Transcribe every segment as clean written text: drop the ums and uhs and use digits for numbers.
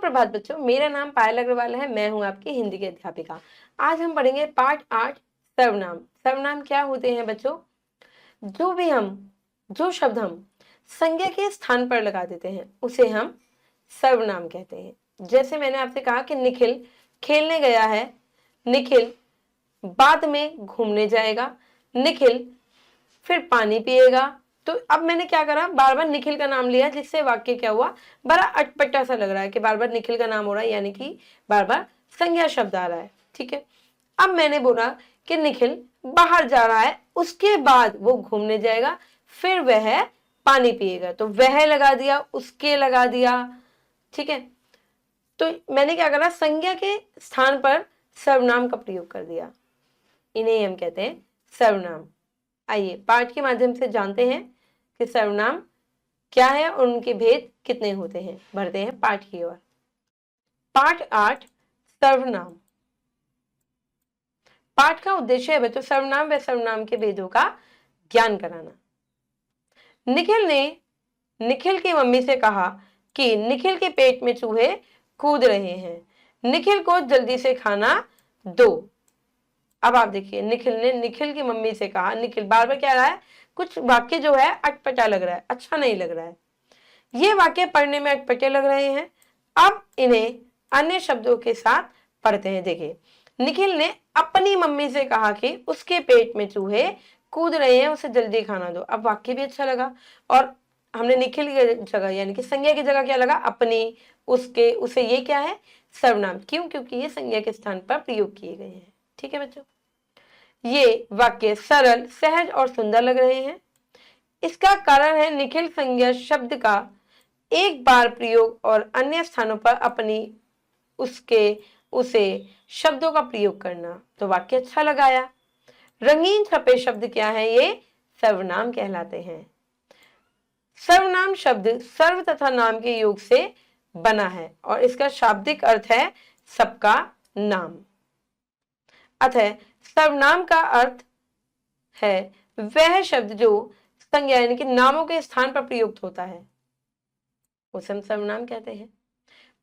सुप्रभात बच्चों, मेरा नाम पायल अग्रवाल है। मैं हूं आपकी हिंदी की अध्यापिका। आज हम पढ़ेंगे पाठ 8 सर्वनाम। सर्वनाम क्या होते हैं बच्चों? जो शब्द हम संज्ञा के स्थान पर लगा देते हैं उसे हम सर्वनाम कहते हैं। जैसे मैंने आपसे कहा कि निखिल खेलने गया है, निखिल बाद में घूमने जाएगा, निखिल फिर पानी पिएगा। तो अब मैंने क्या करा, बार बार निखिल का नाम लिया, जिससे वाक्य क्या हुआ, बड़ा अटपटा सा लग रहा है कि बार बार निखिल का नाम हो रहा है, यानी कि बार बार संज्ञा शब्द आ रहा है। ठीक है, अब मैंने बोला कि निखिल बाहर जा रहा है, उसके बाद वो घूमने जाएगा, फिर वह पानी पिएगा। तो वह लगा दिया, उसके लगा दिया। ठीक है, तो मैंने क्या करा, संज्ञा के स्थान पर सर्वनाम का प्रयोग कर दिया। इन्हें हम कहते हैं सर्वनाम। आइए पाठ के माध्यम से जानते हैं कि सर्वनाम क्या है और उनके भेद कितने होते हैं। बढ़ते हैं पाठ की ओर। पाठ 8 सर्वनाम। पाठ का उद्देश्य है बच्चों सर्वनाम व सर्वनाम के भेदों का ज्ञान कराना। निखिल की मम्मी से कहा कि निखिल के पेट में चूहे कूद रहे हैं, निखिल को जल्दी से खाना दो। अब आप देखिए, निखिल ने निखिल की मम्मी से कहा, निखिल बार बार क्या रहा है, कुछ वाक्य जो है अटपटा लग रहा है, अच्छा नहीं लग रहा है। ये वाक्य पढ़ने में अटपटे लग रहे हैं। अब इन्हें अन्य शब्दों के साथ पढ़ते हैं। देखिए, निखिल ने अपनी मम्मी से कहा कि उसके पेट में चूहे कूद रहे हैं, उसे जल्दी खाना दो। अब वाक्य भी अच्छा लगा और हमने निखिल की जगह यानी कि संज्ञा की जगह क्या लगा, अपनी, उसके, उसे, ये क्या है, सर्वनाम। क्यों? क्योंकि ये संज्ञा के स्थान पर प्रयोग किए गए हैं। ठीक है बच्चों, ये वाक्य सरल, सहज और सुंदर लग रहे हैं। इसका कारण है निखिल संज्ञा शब्द का एक बार प्रयोग और अन्य स्थानों पर अपनी, उसके, उसे शब्दों का प्रयोग करना। तो वाक्य अच्छा लगाया। रंगीन छपे शब्द क्या है? ये सर्वनाम कहलाते हैं। सर्वनाम शब्द सर्व तथा नाम के योग से बना है और इसका शाब्दिक अर्थ है सबका नाम। अतः सर्वनाम का अर्थ है वह शब्द जो संज्ञा यानी कि नामों के स्थान पर प्रयुक्त होता है, उसे हम सर्वनाम कहते हैं।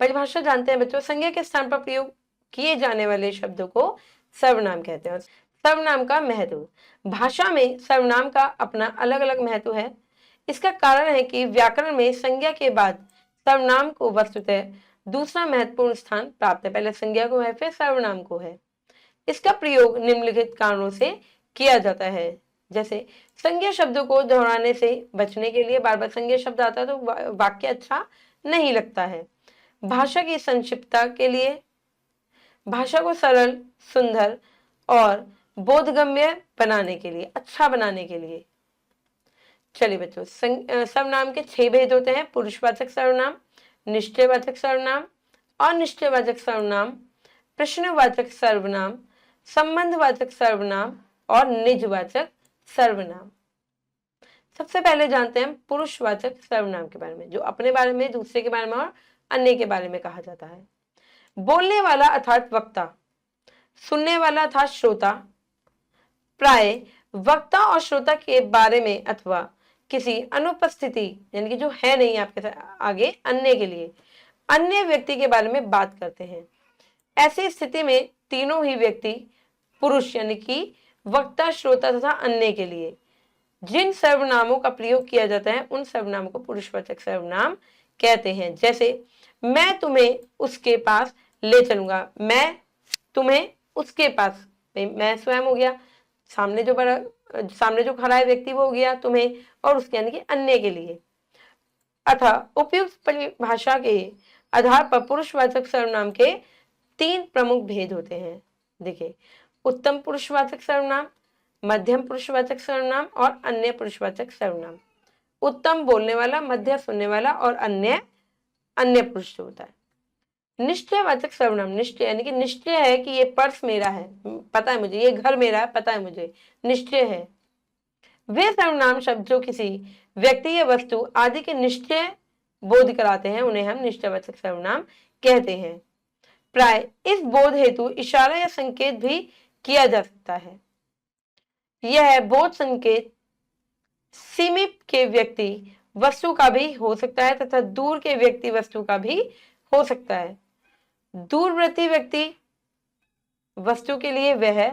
परिभाषा जानते हैं बच्चों, संज्ञा के स्थान पर प्रयोग किए जाने वाले शब्दों को सर्वनाम कहते हैं। सर्वनाम का महत्व। भाषा में सर्वनाम का अपना अलग अलग महत्व है। इसका कारण है कि व्याकरण में संज्ञा के बाद सर्वनाम को वस्तुतः दूसरा महत्वपूर्ण स्थान प्राप्त है। पहले संज्ञा को है, फिर सर्वनाम को है। इसका प्रयोग निम्नलिखित कारणों से किया जाता है। जैसे संज्ञा शब्दों को दोहराने से बचने के लिए, बार बार संज्ञा शब्द आता है तो वाक्य अच्छा नहीं लगता है। भाषा की संक्षिप्तता के लिए, भाषा को सरल, सुंदर और बोधगम्य बनाने के लिए, अच्छा बनाने के लिए। चलिए बच्चों, सर्वनाम के 6 भेद होते हैं। पुरुषवाचक सर्वनाम, निश्चयवाचक सर्वनाम, अनिश्चयवाचक सर्वनाम, प्रश्नवाचक सर्वनाम, संबंधवाचक सर्वनाम और निजवाचक सर्वनाम। सबसे पहले जानते हैं हम पुरुषवाचक सर्वनाम के बारे में, जो अपने बारे में, दूसरे के बारे में और अन्य के बारे में कहा जाता है। बोलने वाला अर्थात वक्ता, सुनने वाला अर्थात श्रोता। प्राय वक्ता और श्रोता के बारे में अथवा किसी अनुपस्थिति यानी कि जो है नहीं आपके आगे, अन्य के लिए, अन्य व्यक्ति के बारे में बात करते हैं। ऐसी स्थिति में तीनों ही व्यक्ति, पुरुष यानी कि वक्ता, श्रोता तथा अन्य के लिए जिन सर्वनामों का प्रयोग किया जाता है उन सर्वनामों को पुरुषवाचक सर्वनाम कहते हैं। जैसे मैं तुम्हें उसके पास ले चलूंगा, मैं तुम्हें उसके पास, मैं स्वयं हो गया, सामने जो खड़ा है व्यक्ति वो हो गया तुम्हें, और उसके यानी कि अन्य के लिए। अतः उपयुक्त परिभाषा के आधार पर पुरुषवाचक सर्वनाम के 3 प्रमुख भेद होते हैं। देखिए, उत्तम पुरुषवाचक सर्वनाम, मध्यम पुरुषवाचक सर्वनाम और अन्य पुरुषवाचक सर्वनाम। उत्तम बोलने वाला, मध्य सुनने वाला और अन्य पुरुष होता है। निश्चयवाचक सर्वनाम, निश्चय यानी कि निश्चय है कि ये पर्स मेरा है, पता है मुझे, ये घर मेरा है, पता है मुझे, निश्चय है। वे सर्वनाम शब्द जो किसी व्यक्ति या वस्तु आदि के निश्चय बोध कराते हैं उन्हें हम निश्चयवाचक सर्वनाम कहते हैं। प्राय इस बोध हेतु इशारा या संकेत भी किया जा सकता है। यह बोध संकेत समीप के व्यक्ति वस्तु का भी हो सकता है तथा दूर के व्यक्ति वस्तु का भी हो सकता है। दूरवर्ती व्यक्ति वस्तु के लिए वह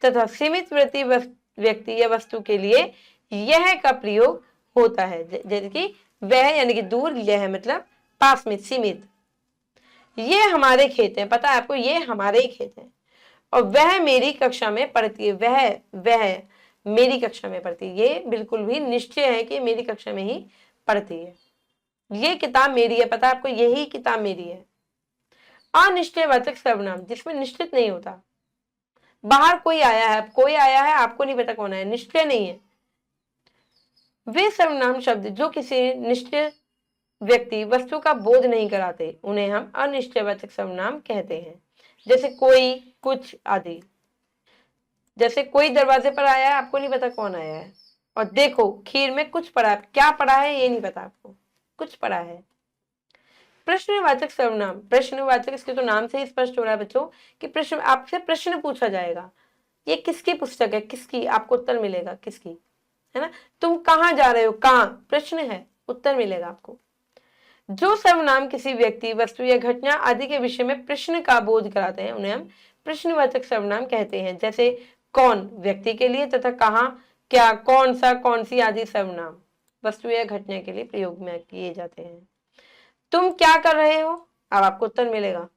तथा सीमित वृत्ति व्यक्ति या वस्तु के लिए यह का प्रयोग होता है। जैसे कि वह यानी कि दूर, यह मतलब पास में, सीमित। ये हमारे खेत हैं, पता है आपको, ये हमारे ही खेत हैं। और वह मेरी कक्षा में पढ़ती है, वह मेरी कक्षा में पढ़ती है। ये बिल्कुल भी निश्चय है कि मेरी कक्षा में ही पढ़ती है। ये किताब मेरी है, पता है आपको, यही किताब मेरी है। अनिश्चयवाचक सर्वनाम जिसमें निश्चित नहीं होता। बाहर कोई आया है, आपको नहीं पता कौन आया, निश्चय नहीं है। वे सर्वनाम शब्द जो किसी निश्चित व्यक्ति वस्तु का बोध नहीं कराते उन्हें हम अनिश्चयवाचक सर्वनाम कहते हैं। जैसे कोई, कुछ आदि। जैसे कोई दरवाजे पर आया है, आपको नहीं पता कौन आया है। और देखो खीर में कुछ पड़ा है, क्या पड़ा है ये नहीं पता आपको, कुछ पड़ा है। प्रश्नवाचक सर्वनाम, प्रश्नवाचक इसके तो नाम से ही स्पष्ट हो रहा है बच्चों कि प्रश्न, आपसे प्रश्न पूछा जाएगा। ये किसकी पुस्तक है, किसकी, आपको उत्तर मिलेगा किसकी, है ना। तुम कहाँ जा रहे हो, कहाँ, प्रश्न है, उत्तर मिलेगा आपको। जो सर्वनाम किसी व्यक्ति, वस्तु या घटना आदि के विषय में प्रश्न का बोध कराते हैं उन्हें हम प्रश्नवाचक सर्वनाम कहते हैं। जैसे कौन व्यक्ति के लिए तथा कहाँ, क्या, कौन सा, कौन सी आदि सर्वनाम वस्तु या घटना के लिए प्रयोग में किए जाते हैं। तुम क्या कर रहे हो, अब आपको उत्तर मिलेगा।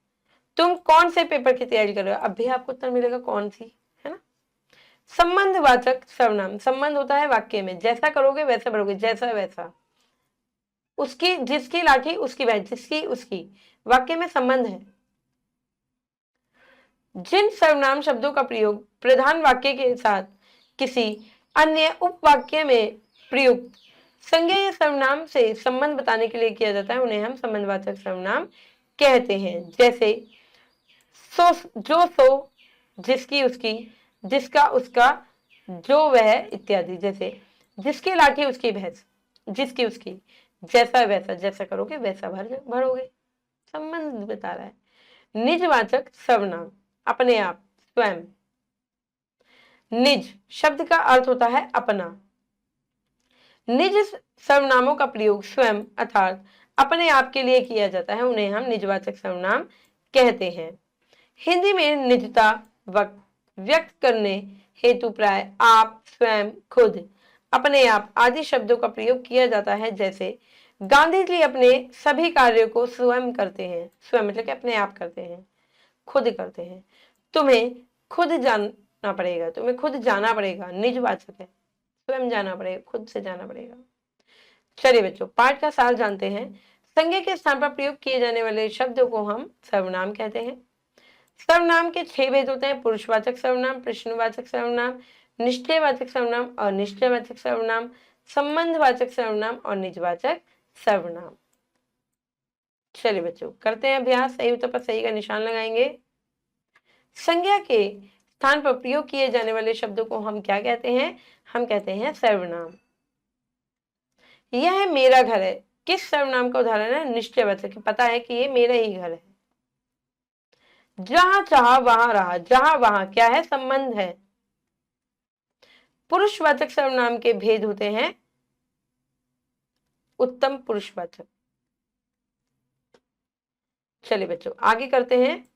तुम कौन से पेपर की तैयारी कर रहे हो, अब भी आपको उत्तर मिलेगा कौन सी, है ना। संबंधवाचक सर्वनाम, संबंध होता है वाक्य में, जैसा करोगे वैसा भरोगे, जैसा वैसा। उसकी, जिसकी लाठी उसकी भैंस, जिसकी उसकी, वाक्य में संबंध है। जिन सर्वनाम शब्दों का प्रयोग प्रधान वाक्य के साथ किसी अन्य उपवाक्य में प्रयुक्त संज्ञा या सर्वनाम से संबंध बताने के लिए किया जाता है उन्हें हम संबंधवाचक सर्वनाम कहते हैं। जैसे सो, जो, सो, जिसकी उसकी, जिसका उसका, जो वह इत्यादि। जैसे जिसकी लाठी उसकी भैंस, जिसकी उसकी, जैसा वैसा, जैसा करोगे वैसा भरोगे, संबंध बता रहा है। निजवाचक सर्वनाम, अपने आप, स्वयं। निज शब्द का अर्थ होता है अपना। निज सर्वनामों का प्रयोग स्वयं अर्थात अपने आप के लिए किया जाता है उन्हें हम निजवाचक सर्वनाम कहते हैं। हिंदी में निजता व्यक्त करने हेतु प्राय आप, स्वयं, खुद, अपने आप आदि शब्दों का प्रयोग किया जाता है। जैसे गांधी जी अपने सभी कार्यों को स्वयं करते हैं, स्वयं मतलब कि अपने आप करते हैं, खुद करते हैं। तुम्हें खुद जानना पड़ेगा, तुम्हें खुद जाना पड़ेगा, निजवाचक है, स्वयं जाना पड़ेगा, खुद से जाना पड़ेगा। चलिए बच्चों, पाठ का सार जानते हैं। संज्ञा के स्थान पर प्रयोग किए जाने वाले शब्दों को हम सर्वनाम कहते हैं। सर्वनाम के 6 भेद होते हैं: पुरुषवाचक सर्वनाम, प्रश्नवाचक सर्वनाम, निश्चयवाचक सर्वनाम, अनिश्चयवाचक सर्वनाम, संबंधवाचक सर्वनाम और निजवाचक सर्वनाम। चलिए बच्चों, करते हैं अभ्यास। सही उत्तर पर सही का निशान लगाएंगे। संज्ञा के स्थान पर प्रयोग किए जाने वाले शब्दों को हम क्या कहते हैं, हम कहते हैं सर्वनाम। यह मेरा घर है, किस सर्वनाम का उदाहरण है, निश्चयवाचक, पता है कि ये मेरा ही घर है। जहां चाहा वहां रहा, जहां वहां क्या है, संबंध है। पुरुषवाचक सर्वनाम के भेद होते हैं उत्तम पुरुषवाचक। चलिए बच्चों, आगे करते हैं।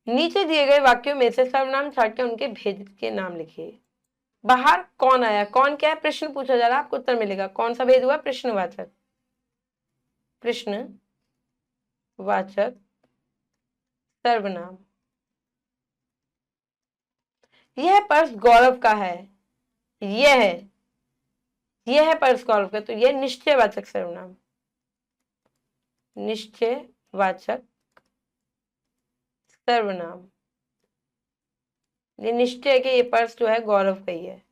नीचे दिए गए वाक्यों में से सर्वनाम छाट के उनके भेद के नाम लिखिए। बाहर कौन आया, कौन क्या है, प्रश्न पूछा जा रहा है, आपको उत्तर मिलेगा। कौन सा भेद हुआ, प्रश्नवाचक, प्रश्नवाचक सर्वनाम। यह पर्स गौरव का है, यह पर्स गौरव का, तो यह निश्चयवाचक सर्वनाम, निश्चयवाचक सर्वनाम। ये निश्चय के, ये पर्स जो है गौरव का ही है।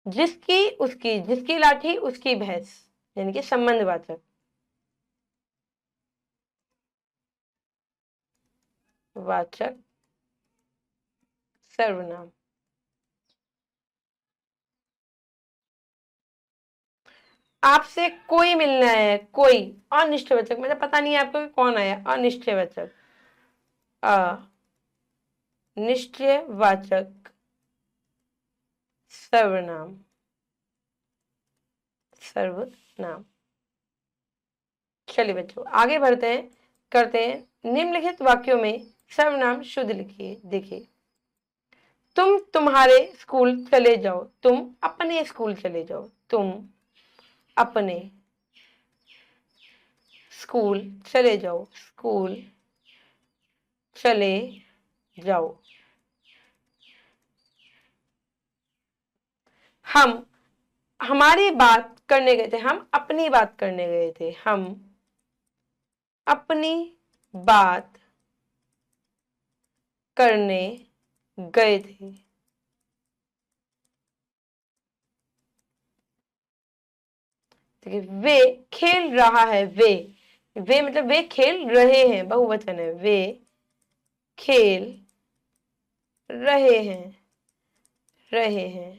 जिसकी उसकी, जिसकी लाठी उसकी भैंस, यानी कि संबंधवाचक, वाचक सर्वनाम। आपसे कोई मिलना है, कोई, अनिश्चयवाचक, मतलब पता नहीं है आपको कौन आया, अनिश्चयवाचक, अनिश्चयवाचक सर्वनाम, सर्वनाम। चलिए बच्चों आगे बढ़ते हैं, करते हैं। निम्नलिखित वाक्यों में सर्वनाम शुद्ध लिखिए। देखिए, तुम तुम्हारे स्कूल चले जाओ, तुम अपने स्कूल चले जाओ, तुम अपने स्कूल चले जाओ, स्कूल चले जाओ। हम हमारी बात करने गए थे, हम अपनी बात करने गए थे, हम अपनी बात करने गए थे। देखिए, वे खेल रहा है, वे मतलब वे खेल रहे हैं, बहुवचन है, वे खेल रहे हैं, रहे हैं।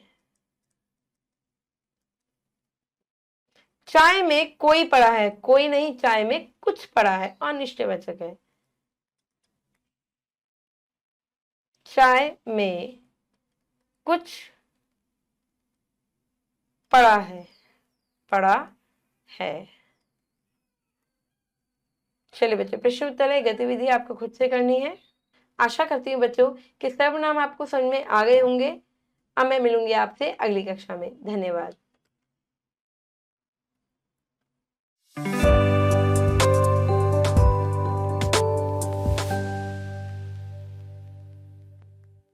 चाय में कोई पड़ा है, कोई नहीं, चाय में कुछ पड़ा है, अनिश्चयवाचक है। चाय में कुछ पड़ा है, पड़ा है। चलिए बच्चों, प्रश्न उत्तर है गतिविधि आपको खुद से करनी है। आशा करती हूँ बच्चों कि सर्वनाम आपको समझ में आ गए होंगे। अब मैं मिलूंगी आपसे अगली कक्षा में। धन्यवाद।